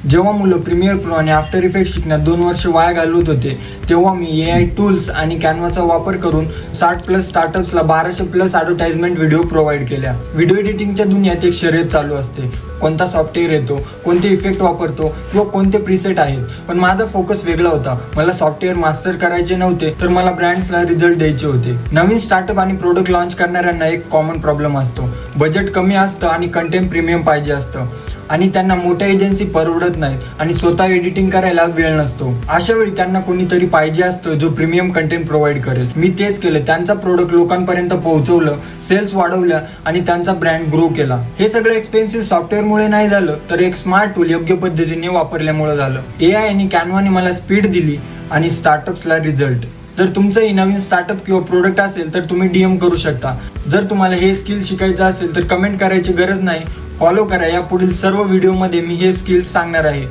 जेव्हा मुलं premier pro आणि आफ्टर इफेक्ट शिकण्यात 2 वर्ष वाया घालवत होते, तेव्हा मी AI टूल्स आणि कॅनवाचा वापर करून 60+ स्टार्टअप्सला 1200+ ॲडव्हर्टाइजमेंट व्हिडिओ प्रोव्हाइड केल्या. व्हिडिओ एडिटिंगच्या दुनियेत एक शर्यत चालू असते. कोणता सॉफ्टवेअर येतो, कोणते इफेक्ट वापरतो किंवा कोणते प्रीसेट आहेत. पण माझा फोकस वेगळा होता. मला सॉफ्टवेअर मास्टर करायचे नव्हते, तर मला ब्रँड्सला रिझल्ट द्यायचे होते. नवीन स्टार्टअप आणि प्रोडक्ट लॉन्च करणाऱ्यांना एक कॉमन प्रॉब्लेम असतो. बजेट कमी असतं आणि कंटेंट प्रीमियम पाहिजे असतं आणि त्यांना मोठ्या एजन्सी परवडत नाहीत आणि स्वतः एडिटिंग करायला वेळ नसतो. अशा वेळी त्यांना कोणीतरी पाहिजे असतं जो प्रीमियम कंटेंट प्रोव्हाइड करेल. मी तेच केलं. त्यांचा प्रोडक्ट लोकांपर्यंत पोहोचवलं, सेल्स वाढवल्या आणि त्यांचा ब्रँड ग्रो केला. हे सगळं एक्सपेन्सिव्ह सॉफ्टवेअरमुळे नाही झालं, तर एक स्मार्ट टूल योग्य पद्धतीने वापरल्यामुळे झालं. AI आणि कॅनवाने मला स्पीड दिली आणि स्टार्टअप्सला रिझल्ट. जर तुमचंही नवीन स्टार्टअप किंवा प्रोडक्ट असेल तर तुम्ही DM करू शकता. जर तुम्हाला हे स्किल शिकायचं असेल तर कमेंट करायची गरज नाही, फॉलो करा. या पुढील सर्व व्हिडिओमध्ये मी हे स्किल्स सांगणार आहे.